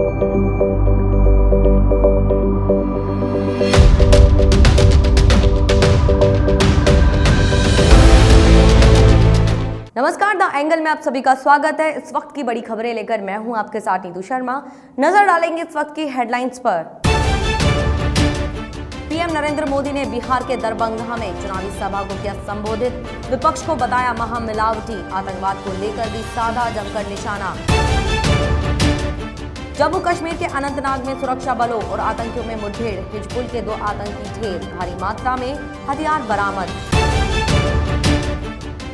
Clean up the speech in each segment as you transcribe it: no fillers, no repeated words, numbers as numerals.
नमस्कार, the angle में आप सभी का स्वागत है। इस वक्त की बड़ी खबरें लेकर मैं हूं आपके साथ नीतू शर्मा। नजर डालेंगे इस वक्त की हेडलाइंस पर। पीएम नरेंद्र मोदी ने बिहार के दरभंगा में चुनावी सभा को किया संबोधित। विपक्ष को बताया महामिलावटी, आतंकवाद को लेकर भी साधा जमकर निशाना। जम्मू कश्मीर के अनंतनाग में सुरक्षा बलों और आतंकियों में मुठभेड़, हिजबुल के 2 आतंकी ढेर, भारी मात्रा में हथियार बरामद।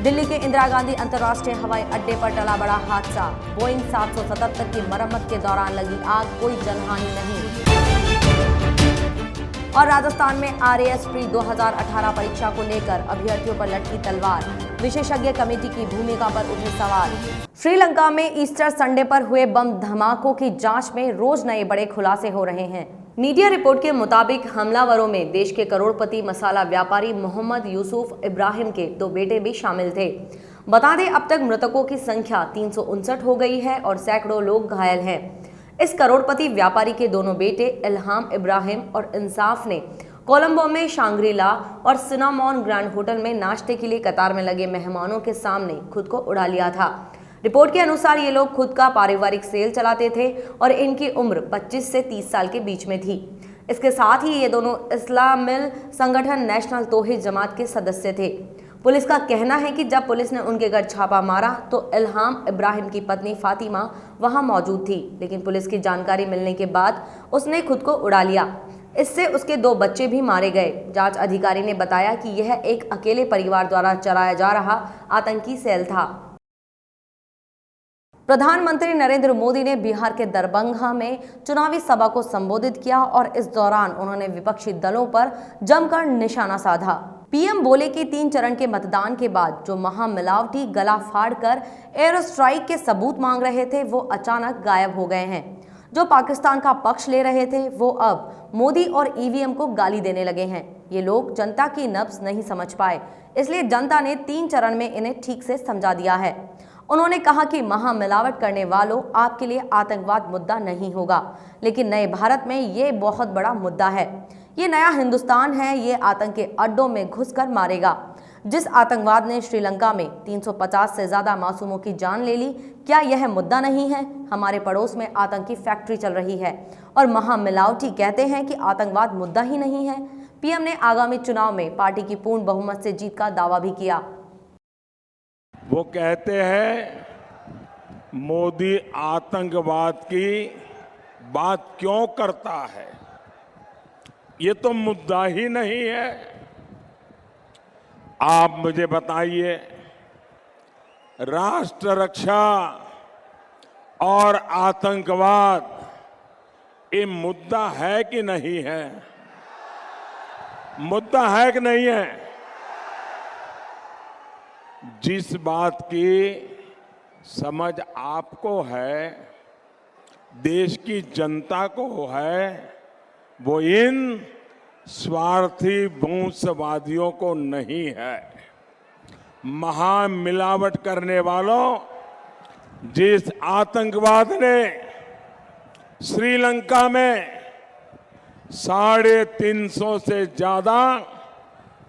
दिल्ली के इंदिरा गांधी अंतर्राष्ट्रीय हवाई अड्डे पर टला बड़ा हादसा, बोइंग 777 की मरम्मत के दौरान लगी आग, कोई जनहानि नहीं। और राजस्थान में आरएएस प्री 2018 परीक्षा को लेकर अभ्यर्थियों पर लटकी तलवार, विशेषज्ञ कमेटी की भूमिका पर उठे सवाल। श्रीलंका में ईस्टर संडे पर हुए बम धमाकों की जांच में रोज नए बड़े खुलासे हो रहे हैं। मीडिया रिपोर्ट के मुताबिक हमलावरों में देश के करोड़पति मसाला व्यापारी मोहम्मद यूसुफ इब्राहिम के 2 बेटे भी शामिल थे। बता दें, अब तक मृतकों की संख्या 359 हो गई है और सैकड़ों लोग घायल हैं। इस करोड़पति व्यापारी के दोनों बेटे इल्हाम इब्राहिम और इंसाफ ने कोलंबो में शांग्री-ला और सिनामॉन ग्रैंड होटल में नाश्ते के लिए कतार में लगे मेहमानों के सामने खुद को उड़ा लिया था। रिपोर्ट के अनुसार ये लोग खुद का पारिवारिक सेल चलाते थे और इनकी उम्र 25 से 30 साल के बीच में थी। इसके साथ ही ये दोनों इस्लामिल संगठन नेशनल तौहीद जमात के सदस्य थे। पुलिस का कहना है कि जब पुलिस ने उनके घर छापा मारा तो इल्हाम इब्राहिम की पत्नी फातिमा वहां मौजूद थी, लेकिन पुलिस की जानकारी मिलने के बाद उसने खुद को उड़ा लिया। इससे उसके 2 बच्चे भी मारे गए। जांच अधिकारी ने बताया कि यह एक अकेले परिवार द्वारा चलाया जा रहा आतंकी सेल था। प्रधानमंत्री नरेंद्र मोदी ने बिहार के दरभंगा में चुनावी सभा को संबोधित किया और इस दौरान उन्होंने विपक्षी दलों पर जमकर निशाना साधा। पीएम बोले कि 3 चरण के मतदान के बाद जो महामिलावटी गला फाड़कर एयर स्ट्राइक के सबूत मांग रहे थे वो अचानक गायब हो गए हैं। जो पाकिस्तान का पक्ष ले रहे थे वो अब मोदी और ईवीएम को गाली देने लगे हैं। ये लोग जनता की नब्ज नहीं समझ पाए, इसलिए जनता ने 3 चरण में इन्हें ठीक से समझा दिया है। उन्होंने कहा कि महामिलावट करने वालों, आपके लिए आतंकवाद मुद्दा नहीं होगा, लेकिन नए भारत में ये बहुत बड़ा मुद्दा है। ये नया हिंदुस्तान है, ये आतंक के अड्डों में घुसकर मारेगा। जिस आतंकवाद ने श्रीलंका में 350 से ज्यादा मासूमों की जान ले ली, क्या यह मुद्दा नहीं है? हमारे पड़ोस में आतंकी फैक्ट्री चल रही है और महामिलावटी कहते हैं कि आतंकवाद मुद्दा ही नहीं है। पीएम ने आगामी चुनाव में पार्टी की पूर्ण बहुमत से जीत का दावा भी किया। वो कहते हैं मोदी आतंकवाद की बात क्यों करता है, ये तो मुद्दा ही नहीं है। आप मुझे बताइए, राष्ट्र रक्षा और आतंकवाद ये मुद्दा है कि नहीं है? मुद्दा है कि नहीं है? जिस बात की समझ आपको है, देश की जनता को है, वो इन स्वार्थी वंशवादियों को नहीं है। महामिलावट करने वालों, जिस आतंकवाद ने श्रीलंका में 350 से ज्यादा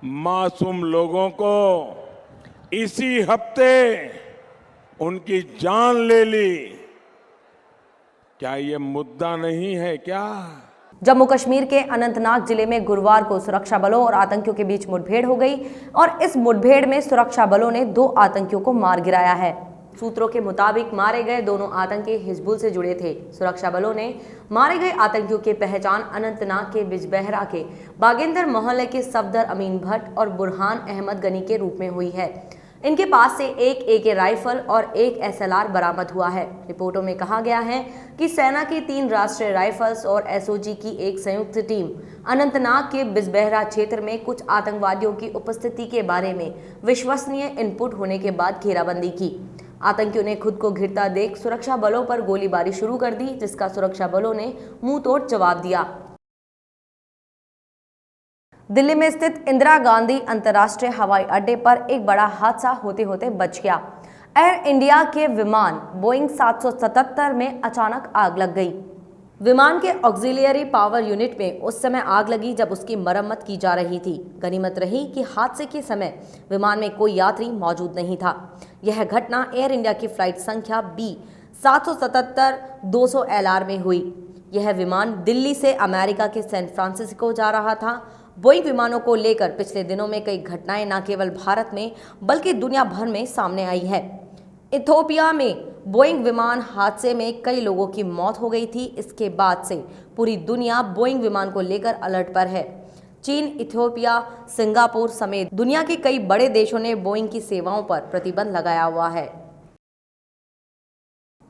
मासूम लोगों को इसी हफ्ते उनकी जान ले ली, क्या ये मुद्दा नहीं है क्या? जम्मू कश्मीर के अनंतनाग जिले में गुरुवार को सुरक्षा बलों और आतंकियों के बीच मुठभेड़ हो गई और इस मुठभेड़ में सुरक्षा बलों ने 2 आतंकियों को मार गिराया है। सूत्रों के मुताबिक मारे गए दोनों आतंकी हिजबुल से जुड़े थे। सुरक्षा बलों ने मारे गए आतंकियों की पहचान अनंतनाग के बिजबहरा के बागेंदर मोहल्ले के सफदर अमीन भट्ट और बुरहान अहमद गनी के रूप में हुई है। इनके पास से एक एके राइफल और एक एसएलआर बरामद हुआ है। रिपोर्टों में कहा गया है कि सेना की 3 राष्ट्रीय राइफल्स और एसओजी की एक संयुक्त टीम अनंतनाग के बिजबहरा क्षेत्र में कुछ आतंकवादियों की उपस्थिति के बारे में विश्वसनीय इनपुट होने के बाद घेराबंदी की। आतंकियों ने खुद को घिरता देख सुरक्षा बलों पर गोलीबारी शुरू कर दी, जिसका सुरक्षा बलों ने मुंह तोड़ जवाब दिया। दिल्ली में स्थित इंदिरा गांधी अंतर्राष्ट्रीय हवाई अड्डे पर एक बड़ा हादसा होते होते बच गया। एयर इंडिया के विमान बोइंग 777 में अचानक आग लग गई। विमान के ऑक्सिलियरी पावर यूनिट में उस समय आग लगी जब उसकी मरम्मत की जा रही थी। गनीमत रही कि हादसे के समय विमान में कोई यात्री मौजूद नहीं था। यह घटना एयर इंडिया की फ्लाइट संख्या B777-200 LR में हुई। यह विमान दिल्ली से अमेरिका के सैन फ्रांसिस्को जा रहा था। बोइंग विमानों को लेकर पिछले दिनों में कई घटनाएं न केवल भारत में बल्कि दुनिया भर में सामने आई है। इथियोपिया में बोइंग विमान हादसे में कई लोगों की मौत हो गई थी। इसके बाद से पूरी दुनिया बोइंग विमान को लेकर अलर्ट पर है। चीन, इथियोपिया, सिंगापुर समेत दुनिया के कई बड़े देशों ने बोइंग की सेवाओं पर प्रतिबंध लगाया हुआ है।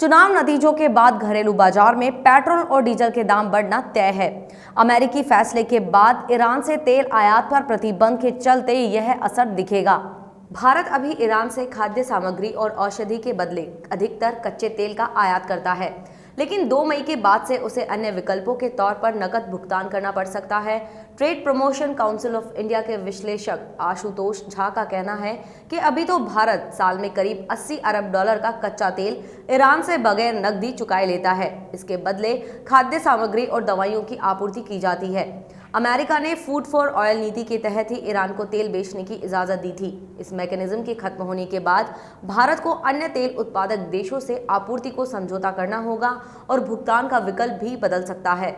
चुनाव नतीजों के बाद घरेलू बाजार में पेट्रोल और डीजल के दाम बढ़ना तय है। अमेरिकी फैसले के बाद ईरान से तेल आयात पर प्रतिबंध के चलते यह असर दिखेगा। भारत अभी ईरान से खाद्य सामग्री और औषधि के बदले अधिकतर कच्चे तेल का आयात करता है, लेकिन 2 मई के बाद से उसे अन्य विकल्पों के तौर पर नकद भुगतान करना पड़ सकता है। Trade promotion council of India के विश्लेषक आशुतोष झा का कहना है कि अभी तो भारत साल में करीब 80 अरब डॉलर का कच्चा तेल ईरान से बगैर नकदी चुकाए लेता है। इसके बदले खाद्य सामग्री और दवाइयों की आपूर्ति की जाती है। अमेरिका ने फूड फॉर ऑयल नीति के तहत ही ईरान को तेल बेचने की इजाजत दी थी। इस मैकेनिज्म के खत्म होने के बाद भारत को अन्य तेल उत्पादक देशों से आपूर्ति को समझौता करना होगा और भुगतान का विकल्प भी बदल सकता है।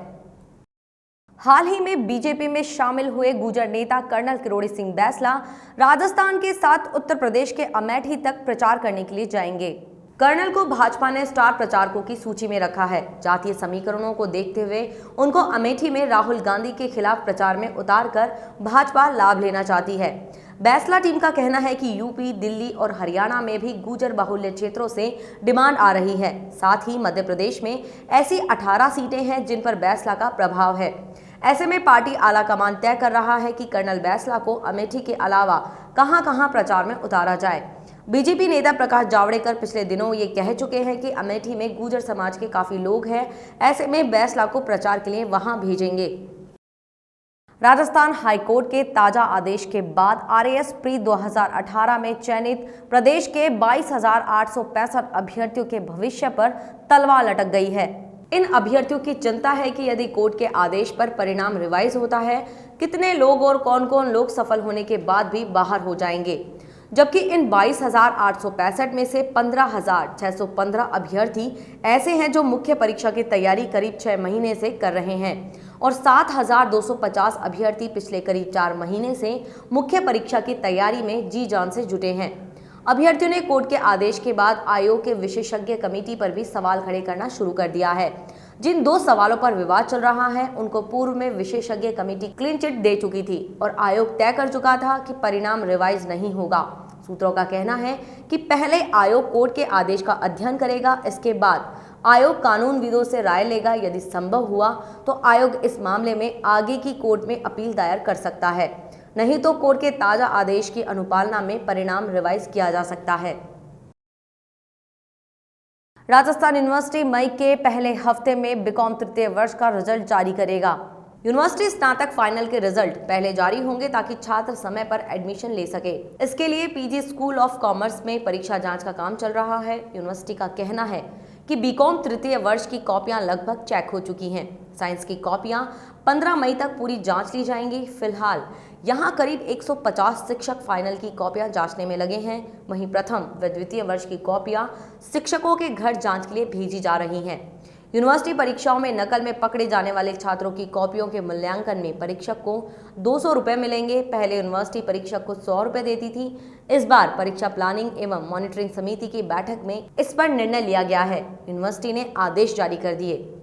हाल ही में बीजेपी में शामिल हुए गुर्जर नेता कर्नल किरोड़ी सिंह बैंसला राजस्थान के साथ उत्तर प्रदेश के अमेठी तक प्रचार करने के लिए जाएंगे। कर्नल को भाजपा ने स्टार प्रचारकों की सूची में रखा है। जातीय समीकरणों को देखते हुए उनको अमेठी में राहुल गांधी के खिलाफ प्रचार में उतारकर भाजपा लाभ लेना चाहती है। बैंसला टीम का कहना है कि यूपी, दिल्ली और हरियाणा में भी गुर्जर बाहुल्य क्षेत्रों से डिमांड आ रही है। साथ ही मध्य प्रदेश में ऐसी 18 सीटें हैं जिन पर बैंसला का प्रभाव है। ऐसे में पार्टी आलाकमान तय कर रहा है कि कर्नल बैंसला को अमेठी के अलावा कहां-कहां प्रचार में उतारा जाए। बीजेपी नेता प्रकाश जावड़ेकर पिछले दिनों ये कह चुके हैं कि अमेठी में गुर्जर समाज के काफी लोग हैं। ऐसे में बैंसला को प्रचार के लिए वहां भेजेंगे। राजस्थान हाईकोर्ट के ताजा आदेश के बाद आरएएस प्री 2018 में चयनित प्रदेश के 22,865 अभ्यर्थियों के भविष्य पर तलवार लटक गई है। इन अभ्यर्थियों की चिंता है कि यदि कोर्ट के आदेश पर परिणाम रिवाइज होता है, कितने लोग और कौन-कौन लोग सफल होने के बाद भी बाहर हो जाएंगे। जबकि इन 22,865 में से 15,615 अभ्यर्थी ऐसे हैं जो मुख्य परीक्षा की तैयारी करीब 6 महीने से कर रहे हैं और 7,250 अभ्यर्थी पिछले करीब 4 महीने से मुख्य परीक्षा की तैयारी में जी जान से जुटे हैं। अभ्यर्थियों ने कोर्ट के आदेश के बाद आयोग के विशेषज्ञ कमेटी पर भी सवाल खड़े करना शुरू कर दिया है। जिन 2 सवालों पर विवाद चल रहा है उनको पूर्व में विशेषज्ञ कमेटी क्लीन चिट दे चुकी थी और आयोग तय कर चुका था कि परिणाम रिवाइज नहीं होगा। सूत्रों का कहना है कि पहले आयोग कोर्ट के आदेश का अध्ययन करेगा, इसके बाद आयोग कानूनविदों से राय लेगा। यदि संभव हुआ तो आयोग इस मामले में आगे की कोर्ट में अपील दायर कर सकता है, नहीं तो कोर्ट के ताजा आदेश की अनुपालना में परिणाम रिवाइज किया जा सकता है। राजस्थान यूनिवर्सिटी मई के पहले हफ्ते में बीकॉम तृतीय वर्ष का रिजल्ट जारी करेगा। यूनिवर्सिटी स्नातक फाइनल के रिजल्ट पहले जारी होंगे ताकि छात्र समय पर एडमिशन ले सके। इसके लिए पीजी स्कूल ऑफ कॉमर्स में परीक्षा जांच का काम चल रहा है। यूनिवर्सिटी का कहना है कि बीकॉम तृतीय वर्ष की कॉपियां लगभग चेक हो चुकी हैं। साइंस की कॉपियां 15 मई तक पूरी जांच ली जाएंगी। फिलहाल यहां करीब 150 शिक्षक फाइनल की कॉपियां जांचने में लगे हैं। वहीं प्रथम व द्वितीय वर्ष की कॉपियां शिक्षकों के घर जांच के लिए भेजी जा रही हैं। यूनिवर्सिटी परीक्षाओं में नकल में पकड़े जाने वाले छात्रों की कॉपियों के मूल्यांकन में परीक्षक को 200 रुपये मिलेंगे। पहले यूनिवर्सिटी परीक्षक को 100 रुपये देती थी। इस बार परीक्षा प्लानिंग एवं मॉनिटरिंग समिति की बैठक में इस पर निर्णय लिया गया है। यूनिवर्सिटी ने आदेश जारी कर दिए।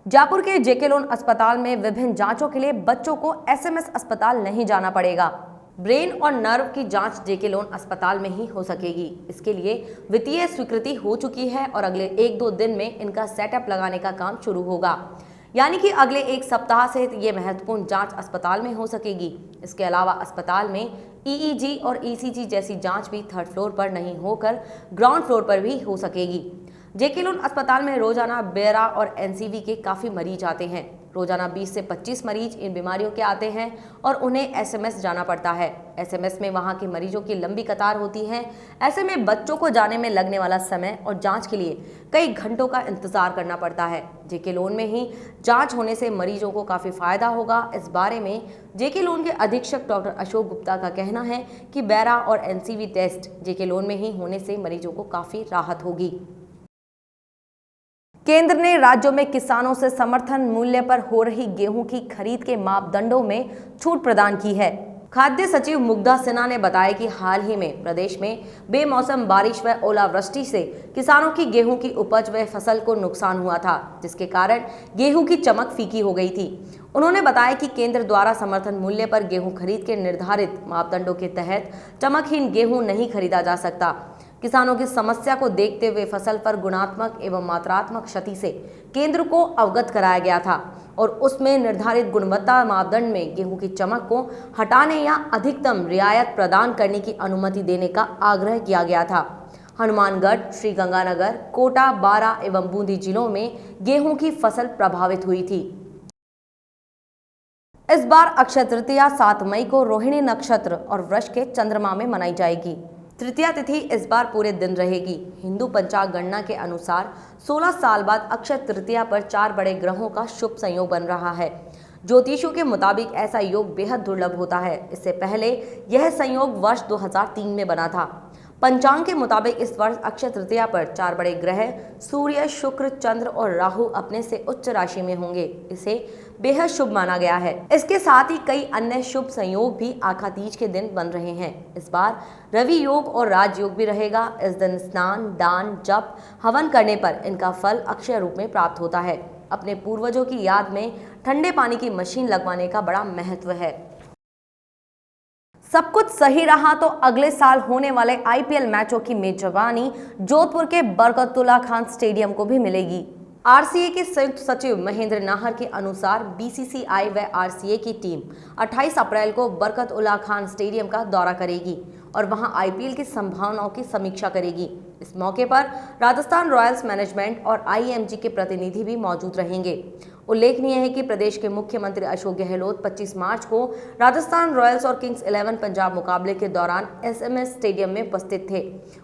जयपुर के जेके लोन अस्पताल में विभिन्न जांचों के लिए बच्चों को एसएमएस अस्पताल नहीं जाना पड़ेगा। ब्रेन और नर्व की जांच जेके लोन अस्पताल में ही हो सकेगी। इसके लिए वित्तीय स्वीकृति हो चुकी है और अगले 1-2 दिन में इनका सेटअप लगाने का काम शुरू होगा, यानी कि अगले 1 सप्ताह से ये महत्वपूर्ण जांच अस्पताल में हो सकेगी। इसके अलावा अस्पताल में ईईजी और ईसीजी जैसी जांच भी 3rd फ्लोर पर नहीं होकर ग्राउंड फ्लोर पर भी हो सकेगी। जेके लोन अस्पताल में रोजाना बेरा और एनसीवी के काफी मरीज आते हैं। रोजाना 20 से 25 मरीज इन बीमारियों के आते हैं और उन्हें एसएमएस जाना पड़ता है। एसएमएस में वहां के मरीजों की लंबी कतार होती है। ऐसे में बच्चों को जाने में लगने वाला समय और जांच के लिए कई घंटों का इंतजार करना पड़ता है। जेके लोन में ही जांच होने से मरीजों को काफी फायदा होगा। इस बारे में जेके लोन के अधीक्षक डॉक्टर अशोक गुप्ता का कहना है कि बैरा और एनसीवी टेस्ट जेके लोन में ही होने से मरीजों को काफी राहत होगी। केंद्र ने राज्यों में किसानों से समर्थन मूल्य पर हो रही गेहूं की खरीद के मापदंडों में छूट प्रदान की है। खाद्य सचिव मुग्धा सिन्हा ने बताया कि हाल ही में प्रदेश में बेमौसम बारिश व ओलावृष्टि से किसानों की गेहूं की उपज व फसल को नुकसान हुआ था, जिसके कारण गेहूं की चमक फीकी हो गई थी। उन्होंने बताया कि केंद्र द्वारा समर्थन मूल्य पर गेहूं खरीद के निर्धारित मापदंडों के तहत चमकहीन गेहूं नहीं खरीदा जा सकता। किसानों की समस्या को देखते हुए फसल पर गुणात्मक एवं मात्रात्मक क्षति से केंद्र को अवगत कराया गया था और उसमें निर्धारित गुणवत्ता मापदंड में गेहूं की चमक को हटाने या अधिकतम रियायत प्रदान करने की अनुमति देने का आग्रह किया गया था। हनुमानगढ़, श्रीगंगानगर, कोटा, बारा एवं बूंदी जिलों में गेहूं की फसल प्रभावित हुई थी। इस बार अक्षय तृतीया 7 मई को रोहिणी नक्षत्र और वृष के चंद्रमा में मनाई जाएगी। तृतीया तिथि इस बार पूरे दिन रहेगी। हिंदू पंचांग गणना के अनुसार 16 साल बाद अक्षय तृतीया पर 4 बड़े ग्रहों का शुभ संयोग बन रहा है। ज्योतिषियों के मुताबिक ऐसा योग बेहद दुर्लभ होता है। इससे पहले यह संयोग वर्ष 2003 में बना था। पंचांग के मुताबिक इस वर्ष अक्षय तृतीया पर 4 बड़े ग्रह सूर्य, शुक्र, चंद्र और राहु अपने से उच्च राशि में होंगे। इसे बेहद शुभ माना गया है। इसके साथ ही कई अन्य शुभ संयोग भी आखातीज के दिन बन रहे हैं। इस बार रवि योग और राज योग भी रहेगा। इस दिन स्नान, दान, जप, हवन करने पर इनका फल अक्षय रूप में प्राप्त होता है। अपने पूर्वजों की याद में ठंडे पानी की मशीन लगवाने का बड़ा महत्व है। सब कुछ सही रहा तो अगले साल होने वाले आईपीएल मैचों की मेजबानी जोधपुर के बरकतुल्ला खान स्टेडियम को भी मिलेगी। आरसीए के संयुक्त सचिव महेंद्र नाहर के अनुसार बीसीसीआई व आरसीए की टीम 28 अप्रैल को बरकतुल्ला खान स्टेडियम का दौरा करेगी और वहां आईपीएल की संभावनाओं की समीक्षा करेगी। इस मौके पर राजस्थान रॉयल्स मैनेजमेंट और आईएमजी के प्रतिनिधि भी मौजूद रहेंगे। उल्लेखनीय है कि प्रदेश के मुख्यमंत्री अशोक गहलोत 25 मार्च को राजस्थान रॉयल्स और किंग्स 11 पंजाब मुकाबले के दौरान एसएमएस स्टेडियम में उपस्थित थे।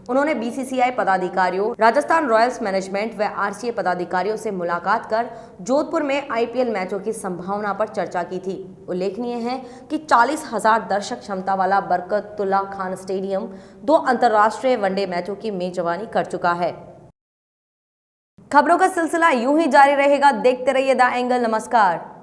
उन्होंने बीसीसीआई पदाधिकारियों, राजस्थान रॉयल्स मैनेजमेंट व आरसीए पदाधिकारियों से मुलाकात कर जोधपुर में आईपीएल मैचों की संभावना पर चर्चा की थी। उल्लेखनीय है कि 40,000 दर्शक क्षमता वाला बरकतुल्ला खान स्टेडियम 2 अंतर्राष्ट्रीय वनडे मैचों की मेजबानी कर चुका है। खबरों का सिलसिला यूं ही जारी रहेगा। देखते रहिए द एंगल। नमस्कार।